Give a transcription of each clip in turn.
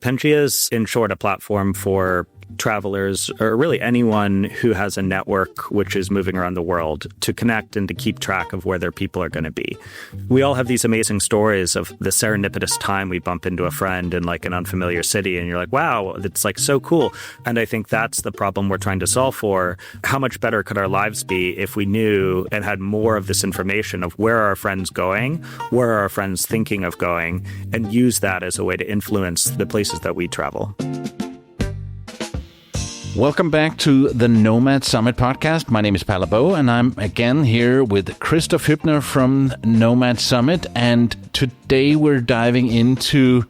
Pangea is, in short, a platform for travelers, or really anyone who has a network which is moving around the world, to connect and to keep track of where their people are going to be. We all have these amazing stories of the serendipitous time we bump into a friend in like an unfamiliar city, and you're like, wow, it's like so cool. And I think that's the problem we're trying to solve for. How much better could our lives be if we knew and had more of this information of where are our friends going, where are our friends thinking of going, and use that as a way to influence the places that we travel. Welcome back to the Nomad Summit podcast. My name is Palabo, and I'm again here with Christoph Hübner from Nomad Summit. And today we're diving into,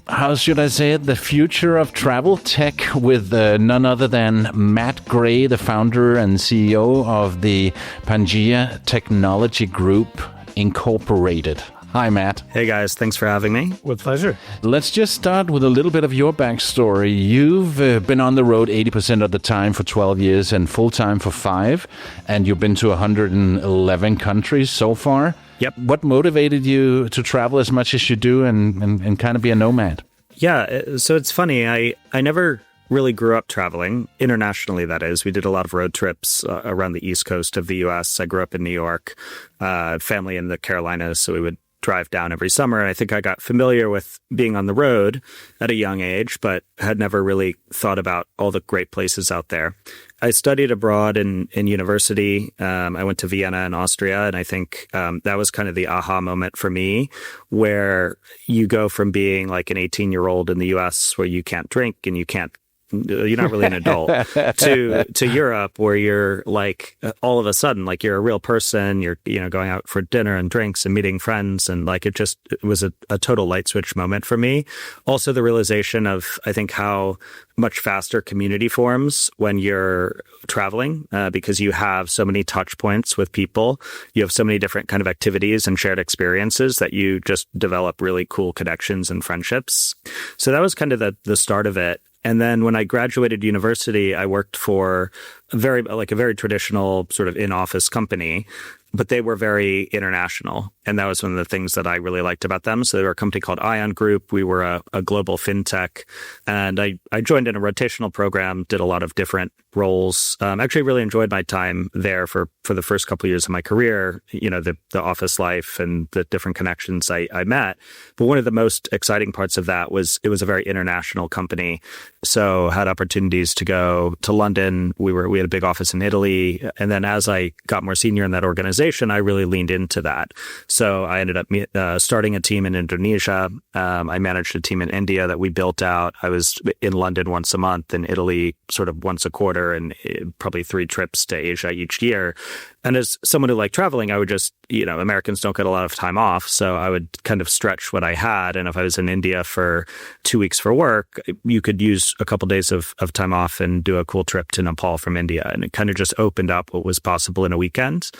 how should I say it, the future of travel tech with none other than Matt Gray, the founder and CEO of the Pangea Technology Group Incorporated. Hi, Matt. Hey, guys. Thanks for having me. With pleasure. Let's just start with a little bit of your backstory. You've been on the road 80% of the time for 12 years and full-time for 5, and you've been to 111 countries so far. Yep. What motivated you to travel as much as you do and kind of be a nomad? Yeah, so it's funny. I never really grew up traveling, internationally, that is. We did a lot of road trips around the East Coast of the U.S. I grew up in New York, family in the Carolinas, so we would drive down every summer. And I think I got familiar with being on the road at a young age, but had never really thought about all the great places out there. I studied abroad in university. I went to Vienna in Austria, and I think that was kind of the aha moment for me, where you go from being like an 18-year-old in the U.S. where you can't drink and you're not really an adult, to Europe, where you're like, all of a sudden, like you're a real person, you're, going out for dinner and drinks and meeting friends. And like, it was a total light switch moment for me. Also the realization of, I think, how much faster community forms when you're traveling, because you have so many touch points with people. You have so many different kind of activities and shared experiences that you just develop really cool connections and friendships. So that was kind of the start of it. And then when I graduated university, I worked for a very traditional sort of in-office company, but they were very international. And that was one of the things that I really liked about them. So they were a company called Ion Group. We were a global fintech. And I joined in a rotational program, did a lot of different roles. Actually really enjoyed my time there for the first couple of years of my career, the office life and the different connections I met. But one of the most exciting parts of that was it was a very international company. So had opportunities to go to London. We had a big office in Italy. And then as I got more senior in that organization, I really leaned into that. So I ended up starting a team in Indonesia. I managed a team in India that we built out. I was in London once a month, in Italy sort of once a quarter, and probably 3 trips to Asia each year. And as someone who liked traveling, I would just, Americans don't get a lot of time off. So I would kind of stretch what I had. And if I was in India for 2 weeks for work, you could use a couple days of time off and do a cool trip to Nepal from India. And it kind of just opened up what was possible in a weekend.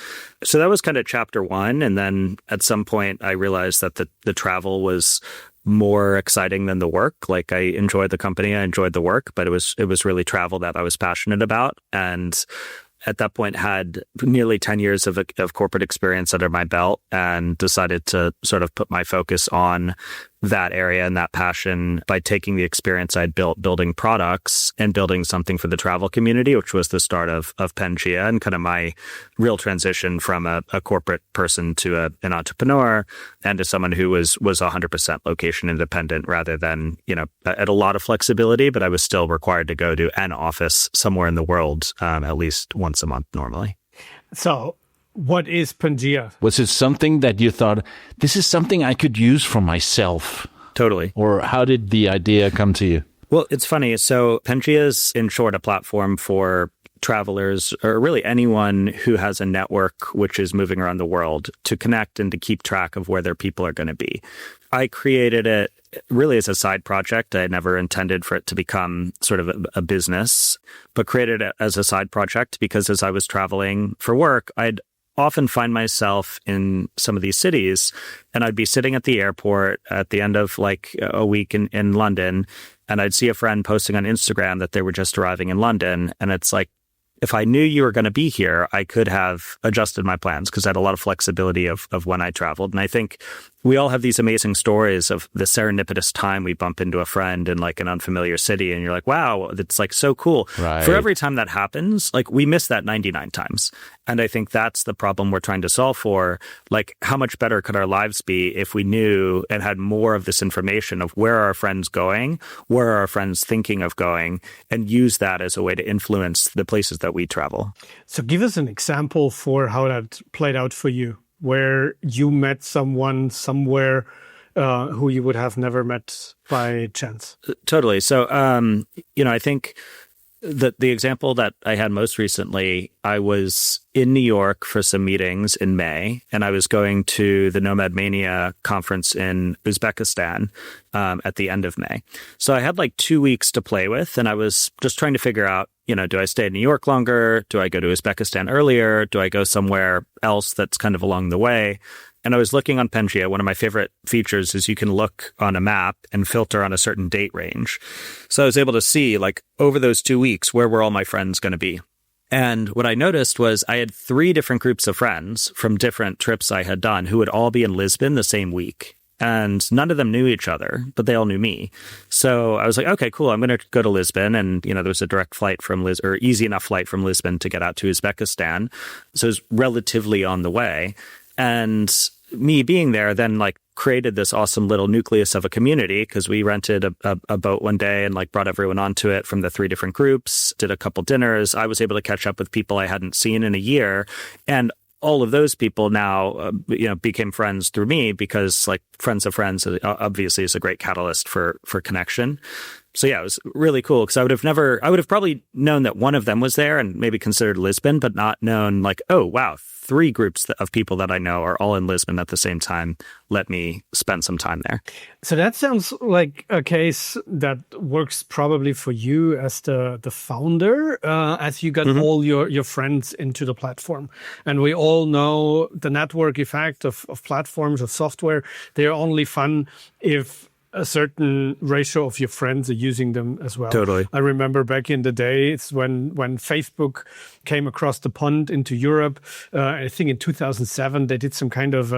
So that was kind of chapter 1. And then at some point, I realized that the travel was more exciting than the work. Like, I enjoyed the company, I enjoyed the work, but it was really travel that I was passionate about. And at that point had nearly 10 years of corporate experience under my belt, and decided to sort of put my focus on that area and that passion by taking the experience I'd built building products and building something for the travel community, which was the start of Pangea, and kind of my real transition from a corporate person to an entrepreneur, and to someone who was 100% location independent, rather than, at a lot of flexibility, but I was still required to go to an office somewhere in the world at least once a month normally. So what is Pangea? Was it something that you thought, this is something I could use for myself? Totally. Or how did the idea come to you? Well, it's funny. So Pangea is, in short, a platform for travelers, or really anyone who has a network which is moving around the world, to connect and to keep track of where their people are going to be. I created it really as a side project. I never intended for it to become sort of a business, but created it as a side project because as I was traveling for work, I'd often find myself in some of these cities, and I'd be sitting at the airport at the end of like a week in London, and I'd see a friend posting on Instagram that they were just arriving in London. And it's like, if I knew you were going to be here, I could have adjusted my plans because I had a lot of flexibility of when I traveled. And I think we all have these amazing stories of the serendipitous time we bump into a friend in like an unfamiliar city and you're like, wow, it's like so cool. Right. For every time that happens, like we miss that 99 times. And I think that's the problem we're trying to solve for. Like, how much better could our lives be if we knew and had more of this information of where are our friends going, where are our friends thinking of going, and use that as a way to influence the places that we travel. So give us an example for how that played out for you, where you met someone somewhere who you would have never met by chance. Totally. So, I think the example that I had most recently, I was in New York for some meetings in May, and I was going to the Nomad Mania conference in Uzbekistan at the end of May. So I had like 2 weeks to play with, and I was just trying to figure out, do I stay in New York longer? Do I go to Uzbekistan earlier? Do I go somewhere else that's kind of along the way? And I was looking on Pangea. One of my favorite features is you can look on a map and filter on a certain date range. So I was able to see, like, over those 2 weeks, where were all my friends going to be? And what I noticed was I had 3 different groups of friends from different trips I had done who would all be in Lisbon the same week. And none of them knew each other, but they all knew me. So I was like, okay, cool. I'm going to go to Lisbon. And, there was a direct flight from or easy enough flight from Lisbon to get out to Uzbekistan. So it was relatively on the way. And me being there then like created this awesome little nucleus of a community because we rented a boat one day and like brought everyone onto it from the 3 different groups, did a couple dinners. I was able to catch up with people I hadn't seen in a year. And all of those people now, became friends through me because like friends of friends obviously is a great catalyst for connection. So yeah, it was really cool because I would have probably known that one of them was there and maybe considered Lisbon, but not known like, oh, wow, 3 groups of people that I know are all in Lisbon at the same time. Let me spend some time there. So that sounds like a case that works probably for you as the founder, as you got all your friends into the platform. And we all know the network effect of platforms, of software. They're only fun if a certain ratio of your friends are using them as well. Totally. I remember back in the days when Facebook came across the pond into Europe. I think in 2007, they did some kind of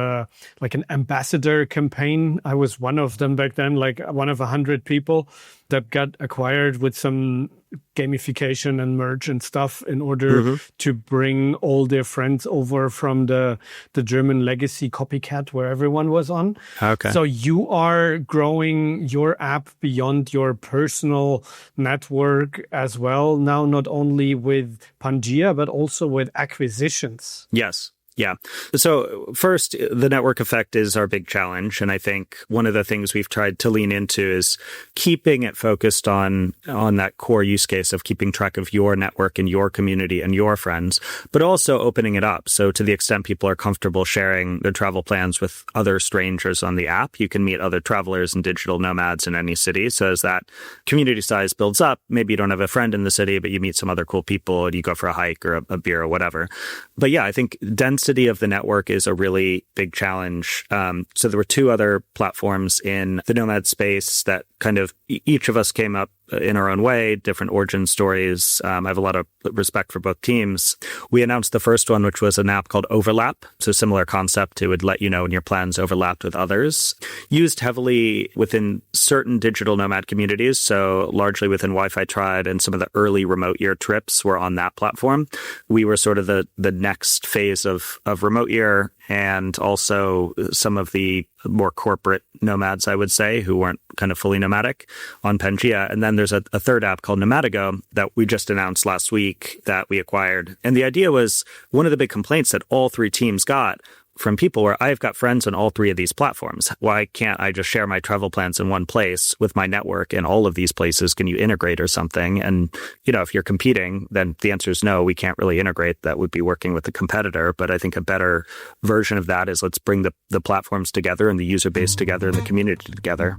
like an ambassador campaign. I was one of them back then, like one of 100 people that got acquired with some gamification and merch and stuff in order to bring all their friends over from the German legacy copycat where everyone was on. Okay. So you are growing your app beyond your personal network as well now, not only with Pangea, but also with acquisitions. Yes. Yeah. So first, the network effect is our big challenge. And I think one of the things we've tried to lean into is keeping it focused on that core use case of keeping track of your network and your community and your friends, but also opening it up. So to the extent people are comfortable sharing their travel plans with other strangers on the app, you can meet other travelers and digital nomads in any city. So as that community size builds up, maybe you don't have a friend in the city, but you meet some other cool people and you go for a hike or a beer or whatever. But yeah, I think density of the network is a really big challenge. So there were 2 other platforms in the Nomad space that kind of each of us came up in our own way, different origin stories. I have a lot of respect for both teams. We announced the first one, which was an app called Overlap. So similar concept. It would let you know when your plans overlapped with others. Used heavily within certain digital nomad communities. So largely within Wi-Fi Tribe and some of the early remote year trips were on that platform. We were sort of the next phase of remote year and also some of the more corporate nomads, I would say, who weren't kind of fully nomadic on Pangea. And then there's a third app called Nomadigo that we just announced last week that we acquired. And the idea was one of the big complaints that all 3 teams got from people where I've got friends on all 3 of these platforms. Why can't I just share my travel plans in one place with my network in all of these places? Can you integrate or something? And, if you're competing, then the answer is no, we can't really integrate. That would be working with a competitor. But I think a better version of that is let's bring the platforms together and the user base together and the community together.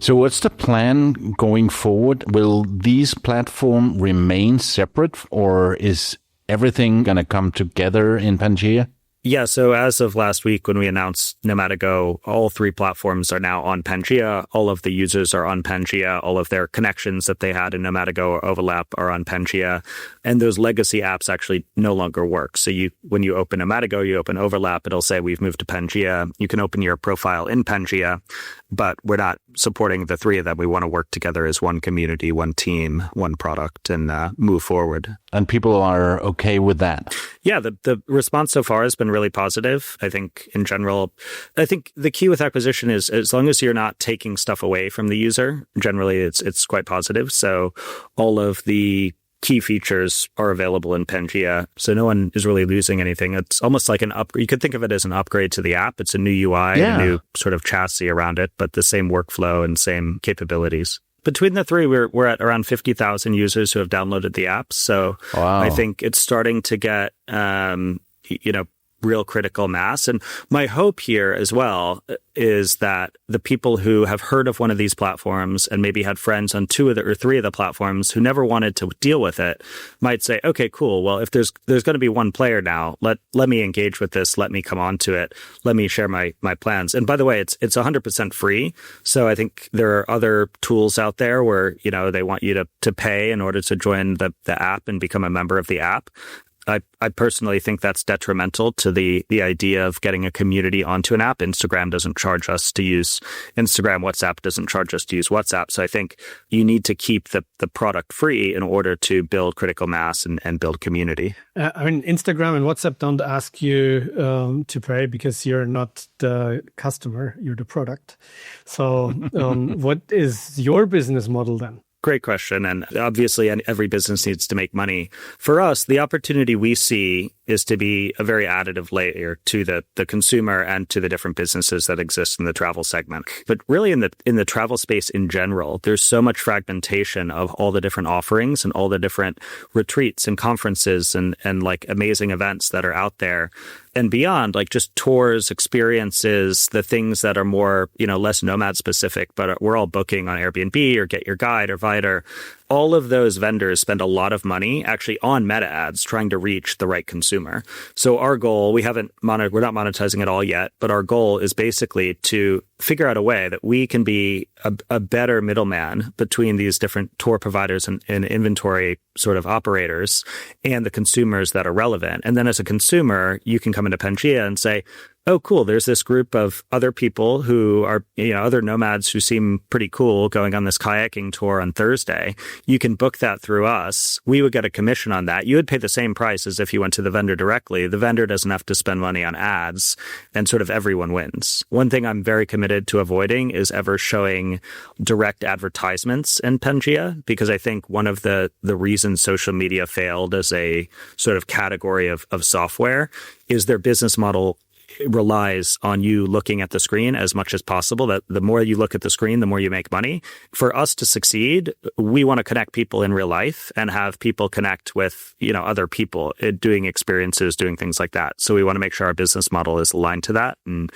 So what's the plan going forward? Will these platforms remain separate or is everything going to come together in Pangea? Yeah, so as of last week when we announced Nomadigo, all three platforms are now on Pangea. All of the users are on Pangea. All of their connections that they had in Nomadigo or Overlap are on Pangea. And those legacy apps actually no longer work. So when you open Nomadigo, you open Overlap, it'll say we've moved to Pangea. You can open your profile in Pangea, but we're not supporting the three of them. We want to work together as one community, one team, one product, and move forward. And people are okay with that? Yeah, the response so far has been really positive. I think in general, I think the key with acquisition is as long as you're not taking stuff away from the user, generally it's quite positive. So all of the key features are available in Pangea. So no one is really losing anything. It's almost like an upgrade. You could think of it as an upgrade to the app. It's a new UI, a new sort of chassis around it, but the same workflow and same capabilities. Between the three, we're at around 50,000 users who have downloaded the app. So I think it's starting to get, real critical mass. And my hope here as well is that the people who have heard of one of these platforms and maybe had friends on two or three of the platforms who never wanted to deal with it might say, okay, cool. Well, if there's going to be one player now, let me engage with this. Let me come on to it. Let me share my plans. And by the way, it's 100% free. So I think there are other tools out there where, they want you to pay in order to join the app and become a member of the app. I personally think that's detrimental to the idea of getting a community onto an app. Instagram doesn't charge us to use Instagram. WhatsApp doesn't charge us to use WhatsApp. So I think you need to keep the product free in order to build critical mass and build community. Instagram and WhatsApp don't ask you to pay because you're not the customer, you're the product. So what is your business model then? Great question. And obviously, every business needs to make money. For us, the opportunity we see is to be a very additive layer to the consumer and to the different businesses that exist in the travel segment. But really in the travel space in general, there's so much fragmentation of all the different offerings and all the different retreats and conferences and like amazing events that are out there. And beyond, like just tours, experiences, the things that are more, less nomad specific, but we're all booking on Airbnb or Get Your Guide or Vider. All of those vendors spend a lot of money actually on meta ads trying to reach the right consumer. So our goal, we're not monetizing it all yet, but our goal is basically to figure out a way that we can be a better middleman between these different tour providers and inventory sort of operators and the consumers that are relevant. And then as a consumer, you can come into Pangea and say, oh, cool, there's this group of other people who are, other nomads who seem pretty cool going on this kayaking tour on Thursday. You can book that through us. We would get a commission on that. You would pay the same price as if you went to the vendor directly. The vendor doesn't have to spend money on ads, and sort of everyone wins. One thing I'm very committed to avoiding is ever showing direct advertisements in Pangea, because I think one of the reasons social media failed as a sort of category of software is their business model relies on you looking at the screen as much as possible. That the more you look at the screen, the more you make money. For us to succeed, we want to connect people in real life and have people connect with, other people doing experiences, doing things like that. So we want to make sure our business model is aligned to that, and,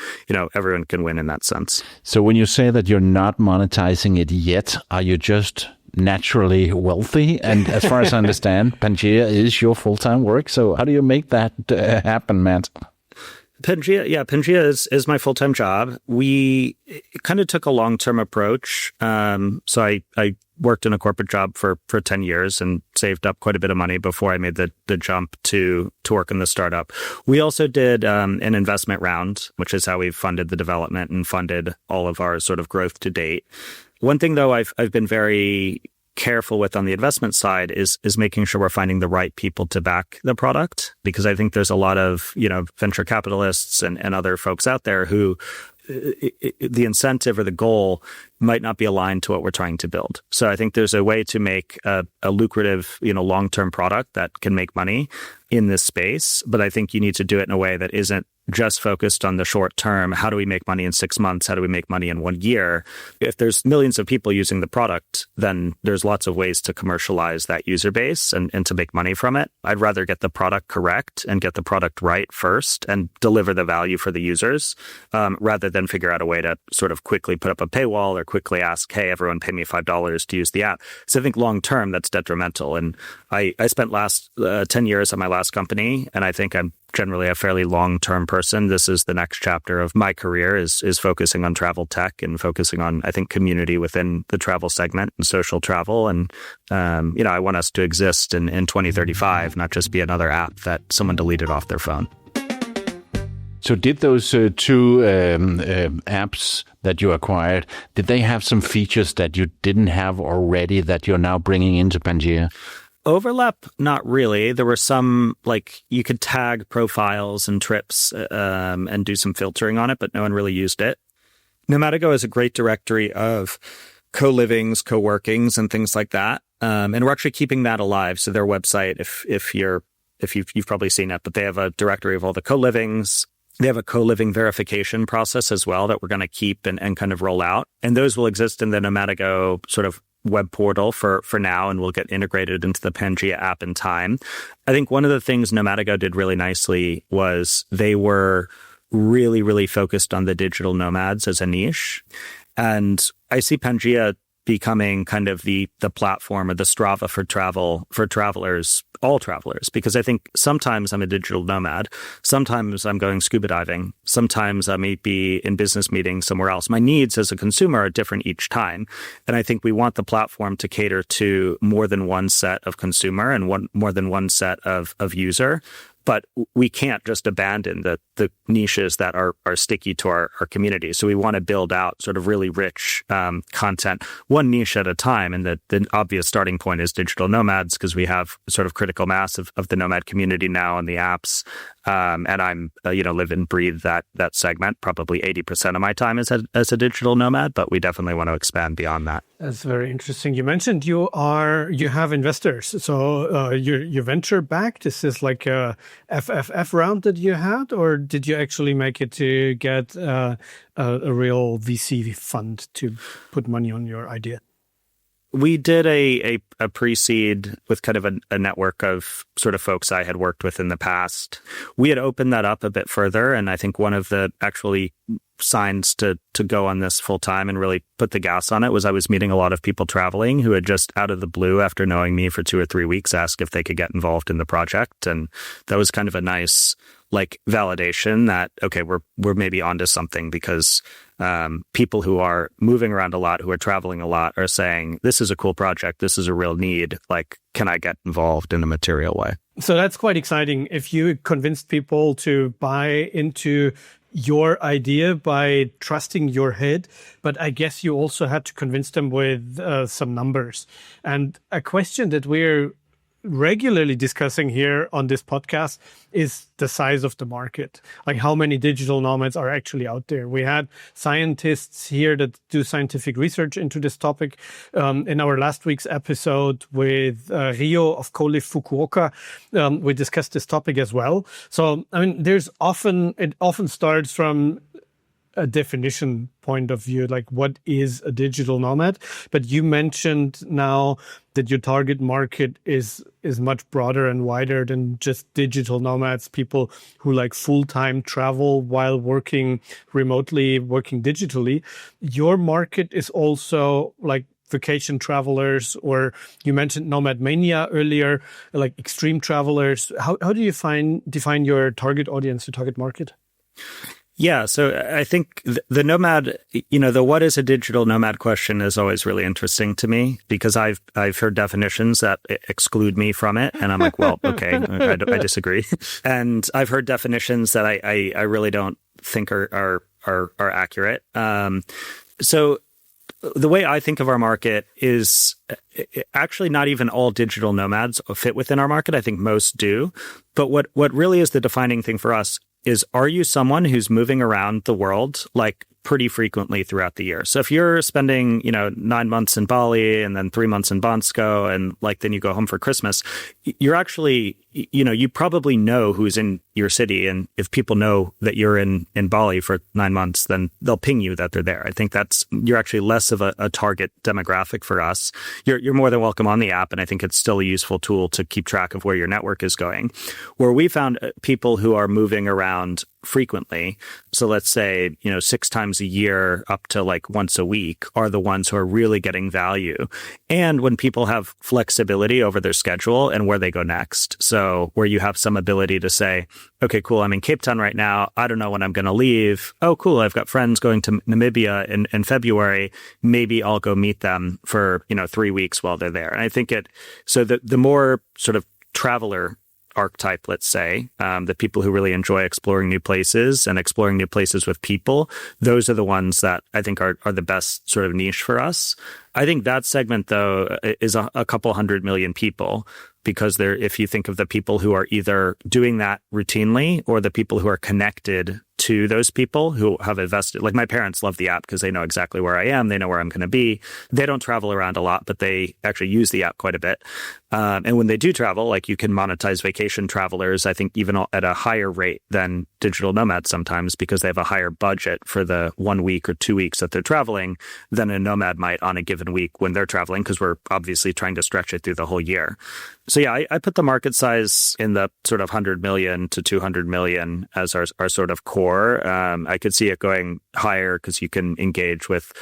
everyone can win in that sense. So when you say that you're not monetizing it yet, are you just naturally wealthy? And as far as I understand, Pangea is your full-time work. So how do you make that happen, Matt? Pangea is my full-time job. We kind of took a long-term approach. So I worked in a corporate job for 10 years and saved up quite a bit of money before I made the jump to work in the startup. We also did an investment round, which is how we've funded the development and funded all of our sort of growth to date. One thing, though, I've been very careful with on the investment side is making sure we're finding the right people to back the product, because I think there's a lot of, venture capitalists and other folks out there who the incentive or the goal might not be aligned to what we're trying to build. So I think there's a way to make a lucrative, long-term product that can make money in this space. But I think you need to do it in a way that isn't just focused on the short term. How do we make money in 6 months? How do we make money in 1 year? If there's millions of people using the product, then there's lots of ways to commercialize that user base and to make money from it. I'd rather get the product correct and get the product right first and deliver the value for the users, rather than figure out a way to sort of quickly put up a paywall or quickly ask, hey, everyone pay me $5 to use the app. So I think long term, that's detrimental. And I spent last 10 years at my last company, and I think I'm generally a fairly long-term person. This is the next chapter of my career is focusing on travel tech and focusing on, I think, community within the travel segment and social travel. And, I want us to exist in 2035, not just be another app that someone deleted off their phone. So did those two apps that you acquired, did they have some features that you didn't have already that you're now bringing into Pangea? Overlap, not really. There were some, like, you could tag profiles and trips and do some filtering on it, but no one really used it. Nomadigo is a great directory of co-livings, co-workings, and things like that. And we're actually keeping that alive. So their website, if you've probably seen it, but they have a directory of all the co-livings. They have a co-living verification process as well that we're going to keep and kind of roll out. And those will exist in the Nomadigo sort of web portal for now, and will get integrated into the Pangea app in time. I think one of the things Nomadigo did really nicely was they were really, really focused on the digital nomads as a niche. And I see Pangea becoming kind of the platform or the Strava for travelers, all travelers, because I think sometimes I'm a digital nomad. Sometimes I'm going scuba diving. Sometimes I may be in business meetings somewhere else. My needs as a consumer are different each time. And I think we want the platform to cater to more than one set of consumer and more than one set of user. But we can't just abandon the niches that are sticky to our community. So we want to build out sort of really rich content, one niche at a time. And the obvious starting point is digital nomads, because we have sort of critical mass of the nomad community now on the apps. And I'm, live and breathe that segment. Probably 80% of my time is as a digital nomad, but we definitely want to expand beyond that. That's very interesting. You mentioned you have investors. So you're venture backed. Is this like a FFF round that you had, or did you actually make it to get a real VC fund to put money on your idea? We did a pre-seed with kind of a network of sort of folks I had worked with in the past. We had opened that up a bit further, and I think one of the actually signs to go on this full time and really put the gas on it was I was meeting a lot of people traveling who had just out of the blue, after knowing me for 2 or 3 weeks, asked if they could get involved in the project. And that was kind of a nice validation that, okay, we're maybe onto something, because people who are moving around a lot, who are traveling a lot, are saying, this is a cool project, this is a real need, can I get involved in a material way? So that's quite exciting. If you convinced people to buy into your idea by trusting your head, but I guess you also had to convince them with some numbers. And a question that we're regularly discussing here on this podcast is the size of the market. Like, how many digital nomads are actually out there? We had scientists here that do scientific research into this topic. In our last week's episode with Rio of Co-Live Fukuoka, we discussed this topic as well. So, I mean, it often starts from a definition point of view, like what is a digital nomad? But you mentioned now that your target market is much broader and wider than just digital nomads, people who full-time travel while working remotely, working digitally. Your market is also vacation travelers, or you mentioned nomad mania earlier, extreme travelers. How do you define your target audience, your target market? Yeah, so I think the nomad, the what is a digital nomad question is always really interesting to me, because I've heard definitions that exclude me from it, and I'm like, well, okay, I disagree. And I've heard definitions that I really don't think are accurate. So the way I think of our market is actually not even all digital nomads fit within our market. I think most do. But what really is the defining thing for us is, are you someone who's moving around the world pretty frequently throughout the year? So if you're spending, 9 months in Bali and then 3 months in Bansko, and then you go home for Christmas, you're actually, you probably know who's in your city. And if people know that you're in Bali for 9 months, then they'll ping you that they're there. I think you're actually less of a target demographic for us. You're more than welcome on the app, and I think it's still a useful tool to keep track of where your network is going. Where we found people who are moving around frequently, so let's say 6 times a year up to once a week, are the ones who are really getting value. And when people have flexibility over their schedule and where they go next. So So where you have some ability to say, okay, cool, I'm in Cape Town right now. I don't know when I'm going to leave. Oh, cool, I've got friends going to Namibia in February. Maybe I'll go meet them for, 3 weeks while they're there. And I think so the more sort of traveler archetype, let's say, the people who really enjoy exploring new places and exploring new places with people, those are the ones that I think are the best sort of niche for us. I think that segment, though, is a couple 100 million people, because if you think of the people who are either doing that routinely or the people who are connected to those people who have invested. Like my parents love the app because they know exactly where I am. They know where I'm going to be. They don't travel around a lot, but they actually use the app quite a bit. And when they do travel, like you can monetize vacation travelers, I think even at a higher rate than digital nomads sometimes, because they have a higher budget for the 1 week or 2 weeks that they're traveling than a nomad might on a given week when they're traveling, because we're obviously trying to stretch it through the whole year. So yeah, I put the market size in the sort of 100 million to 200 million as our sort of core. I could see it going higher because you can engage with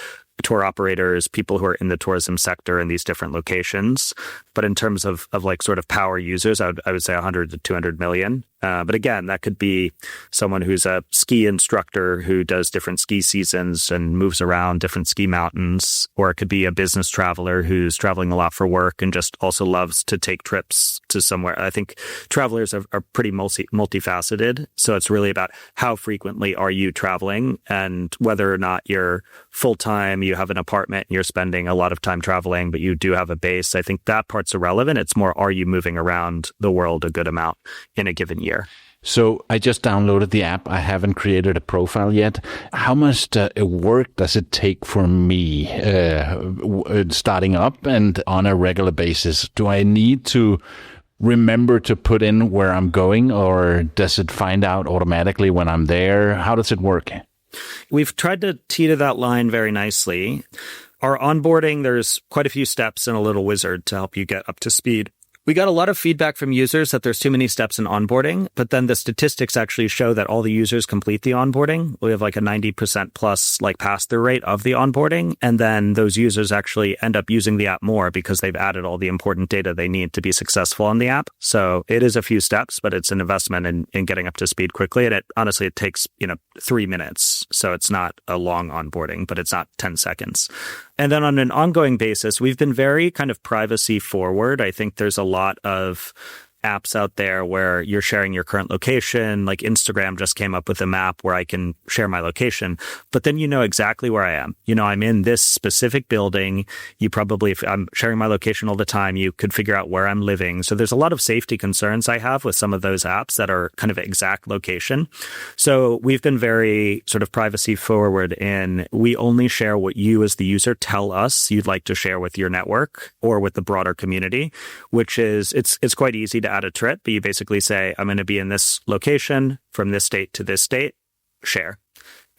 tour operators, people who are in the tourism sector in these different locations. But in terms of like sort of power users, I would say 100 to 200 million. But again, that could be someone who's a ski instructor who does different ski seasons and moves around different ski mountains, or it could be a business traveler who's traveling a lot for work and just also loves to take trips to somewhere. I think travelers are pretty multifaceted. So it's really about how frequently are you traveling, and whether or not you're full-time, you have an apartment, and you're spending a lot of time traveling, but you do have a base. I think that part's irrelevant. It's more, are you moving around the world a good amount in a given year? So I just downloaded the app. I haven't created a profile yet. How much work does it take for me starting up and on a regular basis? Do I need to remember to put in where I'm going, or does it find out automatically when I'm there? How does it work? We've tried to teeter that line very nicely. Our onboarding, there's quite a few steps and a little wizard to help you get up to speed. We got a lot of feedback from users that there's too many steps in onboarding, but then the statistics actually show that all the users complete the onboarding. We have like a 90% plus like pass-through rate of the onboarding. And then those users actually end up using the app more because they've added all the important data they need to be successful on the app. So it is a few steps, but it's an investment in getting up to speed quickly. And honestly, it takes, 3 minutes. So it's not a long onboarding, but it's not 10 seconds. And then on an ongoing basis, we've been very kind of privacy forward. I think there's a lot of apps out there where you're sharing your current location. Like Instagram just came up with a map where I can share my location, but then you know exactly where I am. I'm in this specific building. You probably, if I'm sharing my location all the time, you could figure out where I'm living. So there's a lot of safety concerns I have with some of those apps that are kind of exact location. So we've been very sort of privacy forward in, we only share what you as the user tell us you'd like to share with your network or with the broader community, which is, it's quite easy to add a trip, but you basically say, I'm going to be in this location from this state to this state, share.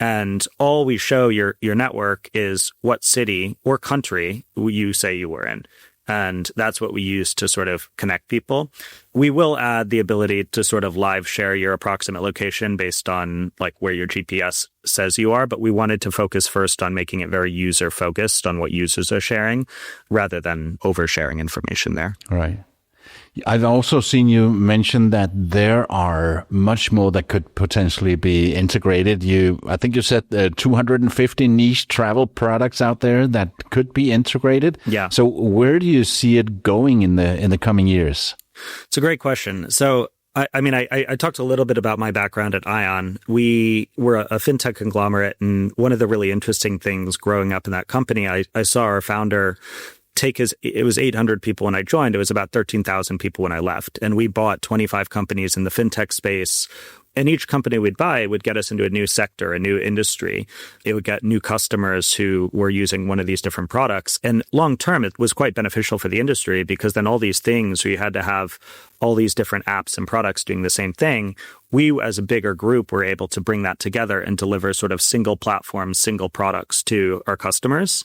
And all we show your network is what city or country you say you were in. And that's what we use to sort of connect people. We will add the ability to sort of live share your approximate location based on like where your GPS says you are. But we wanted to focus first on making it very user focused on what users are sharing rather than oversharing information there. Right. I've also seen you mention that there are much more that could potentially be integrated. I think you said 250 niche travel products out there that could be integrated. Yeah. So where do you see it going in the coming years? It's a great question. So I talked a little bit about my background at Ion. We were a fintech conglomerate, and one of the really interesting things growing up in that company, I saw our founder it was 800 people when I joined. It was about 13,000 people when I left. And we bought 25 companies in the fintech space. And each company we'd buy would get us into a new sector, a new industry. It would get new customers who were using one of these different products. And long term, it was quite beneficial for the industry because then all these things where you had to have all these different apps and products doing the same thing, we as a bigger group were able to bring that together and deliver sort of single platforms, single products to our customers.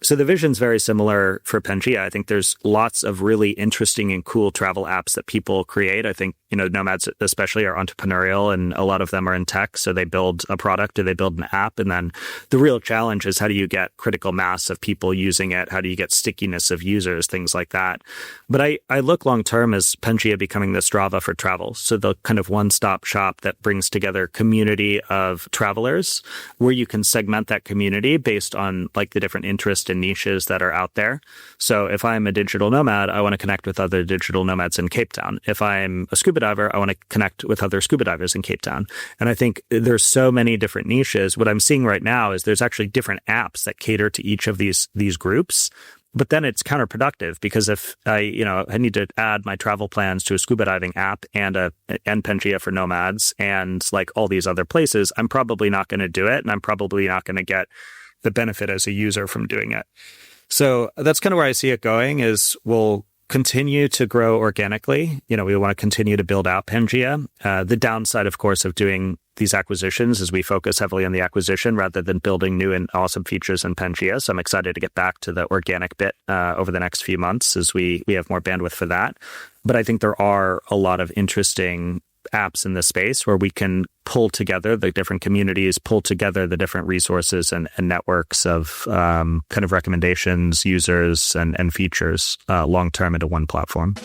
So the vision's very similar for Pangea. I think there's lots of really interesting and cool travel apps that people create. I think, nomads especially are entrepreneurial and a lot of them are in tech. So they build a product or they build an app. And then the real challenge is how do you get critical mass of people using it? How do you get stickiness of users, things like that? But I look long term as Pangea becoming the Strava for travel. So the kind of one-stop shop that brings together community of travelers where you can segment that community based on like the different interests and niches that are out there. So if I'm a digital nomad, I want to connect with other digital nomads in Cape Town. If I'm a scuba diver, I want to connect with other scuba divers in Cape Town. And I think there's so many different niches. What I'm seeing right now is there's actually different apps that cater to each of these groups. But then it's counterproductive because if I need to add my travel plans to a scuba diving app and Pangea for nomads and like all these other places, I'm probably not going to do it. And I'm probably not going to get the benefit as a user from doing it. So that's kind of where I see it going is we'll continue to grow organically. We want to continue to build out Pangea. The downside, of course, of doing these acquisitions is we focus heavily on the acquisition rather than building new and awesome features in Pangea. So I'm excited to get back to the organic bit over the next few months as we have more bandwidth for that. But I think there are a lot of interesting apps in this space where we can pull together the different communities, pull together the different resources and networks of kind of recommendations, users, and features long-term into one platform.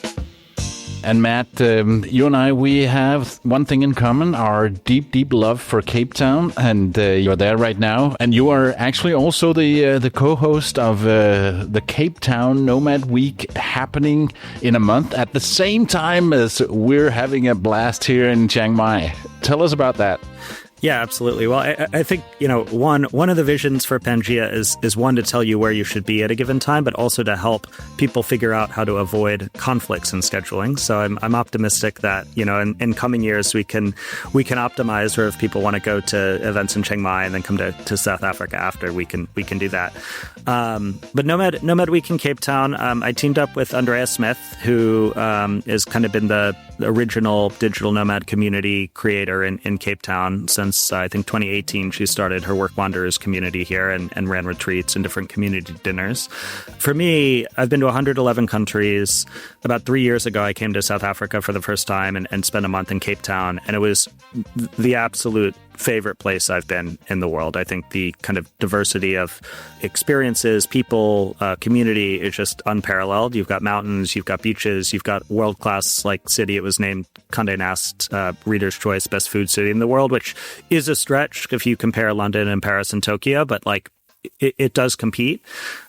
And Matt, you and I, we have one thing in common, our deep, deep love for Cape Town. And you're there right now. And you are actually also the co-host of the Cape Town Nomad Week happening in a month at the same time as we're having a blast here in Chiang Mai. Tell us about that. Yeah, absolutely. Well, I think, one of the visions for Pangea is one to tell you where you should be at a given time, but also to help people figure out how to avoid conflicts in scheduling. So I'm optimistic that, in coming years, we can optimize, or if people want to go to events in Chiang Mai and then come to South Africa after, we can do that. But Nomad Week in Cape Town, I teamed up with Andrea Smith, who has kind of been the original digital nomad community creator in Cape Town since I think 2018. She started her Work Wanderers community here and ran retreats and different community dinners. For me, I've been to 111 countries. About 3 years ago, I came to South Africa for the first time and spent a month in Cape Town. And it was the absolute favorite place I've been in the world. I think the kind of diversity of experiences, people, community is just unparalleled. You've got mountains, you've got beaches, you've got world-class city. It was named Condé Nast Reader's Choice Best Food City in the World, which is a stretch if you compare London and Paris and Tokyo, but it does compete.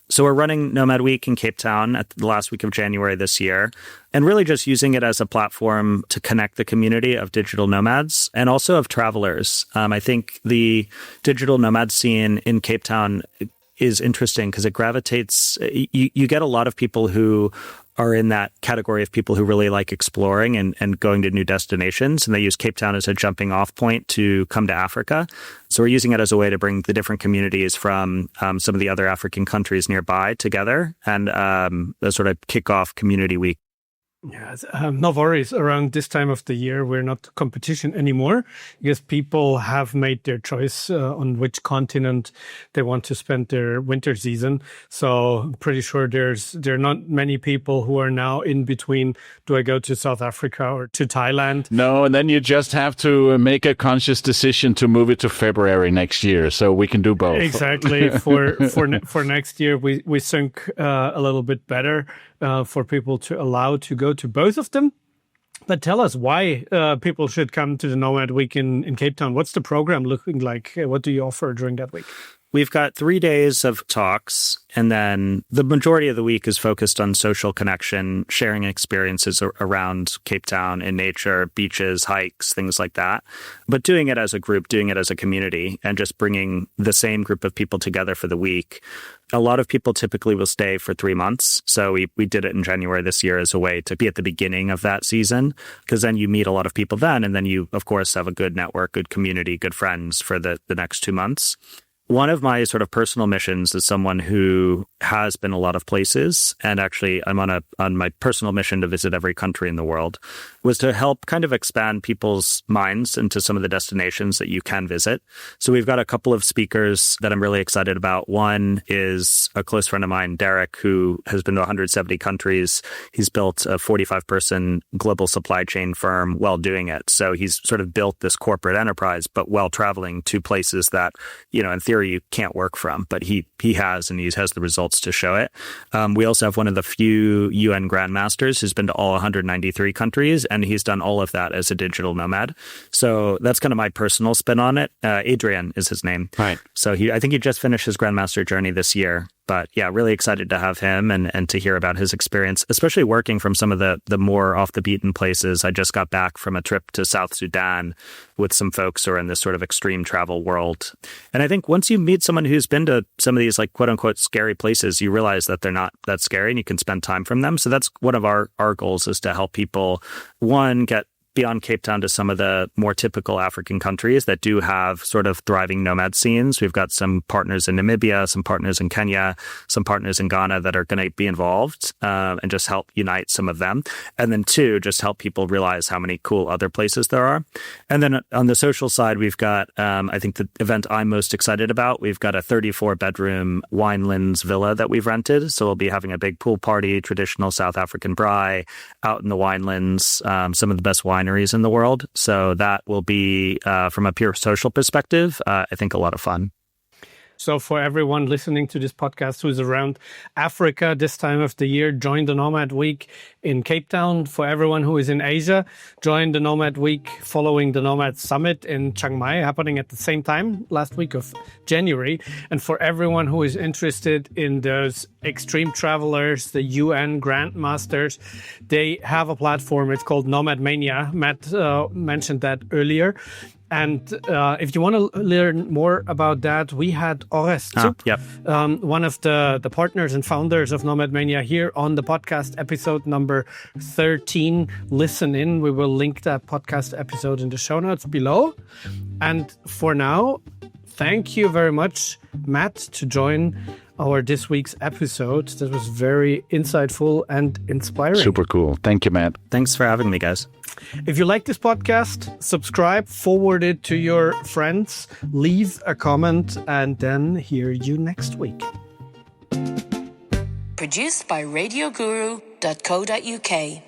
So we're running Nomad Week in Cape Town at the last week of January this year, and really just using it as a platform to connect the community of digital nomads and also of travelers. I think the digital nomad scene in Cape Town is interesting because it gravitates, you get a lot of people who are in that category of people who really like exploring and going to new destinations. And they use Cape Town as a jumping off point to come to Africa. So we're using it as a way to bring the different communities from some of the other African countries nearby together and sort of kick off Community Week. Yeah, no worries. Around this time of the year, we're not competition anymore because people have made their choice on which continent they want to spend their winter season. So I'm pretty sure there are not many people who are now in between. Do I go to South Africa or to Thailand? No, and then you just have to make a conscious decision to move it to February next year, so we can do both. Exactly. For next year, we think a little bit better for people to allow to go to both of them. But tell us why people should come to the Nomad Week in Cape Town. What's the program looking like? What do you offer during that week? We've got 3 days of talks, and then the majority of the week is focused on social connection, sharing experiences around Cape Town in nature, beaches, hikes, things like that. But doing it as a group, doing it as a community, and just bringing the same group of people together for the week. A lot of people typically will stay for 3 months. So we did it in January this year as a way to be at the beginning of that season, because then you meet a lot of people then. And then you, of course, have a good network, good community, good friends for the next 2 months. One of my sort of personal missions as someone who has been a lot of places, and actually I'm on my personal mission to visit every country in the world, was to help kind of expand people's minds into some of the destinations that you can visit. So we've got a couple of speakers that I'm really excited about. One is a close friend of mine, Derek, who has been to 170 countries. He's built a 45-person global supply chain firm while doing it. So he's sort of built this corporate enterprise, but while traveling to places that, in theory, theory you can't work from, but he has, and he has the results to show it. We also have one of the few UN grandmasters who's been to all 193 countries, and he's done all of that as a digital nomad. So that's kind of my personal spin on it. Adrian is his name. Right. So I think he just finished his grandmaster journey this year. But yeah, really excited to have him and to hear about his experience, especially working from some of the more off the beaten places. I just got back from a trip to South Sudan with some folks who are in this sort of extreme travel world. And I think once you meet someone who's been to some of these like quote unquote scary places, you realize that they're not that scary and you can spend time from them. So that's one of our goals, is to help people, one, get beyond Cape Town to some of the more typical African countries that do have sort of thriving nomad scenes. We've got some partners in Namibia, some partners in Kenya, some partners in Ghana that are going to be involved, and just help unite some of them. And then two, just help people realize how many cool other places there are. And then on the social side, we've got, I think the event I'm most excited about, we've got a 34-bedroom winelands villa that we've rented. So we'll be having a big pool party, traditional South African braai out in the winelands, some of the best wineries in the world. So that will be, from a pure social perspective, I think a lot of fun. So for everyone listening to this podcast who's around Africa this time of the year, join the Nomad Week in Cape Town. For everyone who is in Asia, join the Nomad Week following the Nomad Summit in Chiang Mai, happening at the same time, last week of January. And for everyone who is interested in those extreme travelers, the UN Grandmasters, they have a platform. It's called Nomad Mania. Matt mentioned that earlier. And if you want to learn more about that, we had Orest, one of the partners and founders of Nomad Mania, here on the podcast, episode number 13. Listen in. We will link that podcast episode in the show notes below. And for now, thank you very much, Matt, to join our this week's episode. That was very insightful and inspiring. Super cool. Thank you, Matt. Thanks for having me, guys. If you like this podcast, subscribe, forward it to your friends, leave a comment, and then hear you next week. Produced by radioguru.co.uk.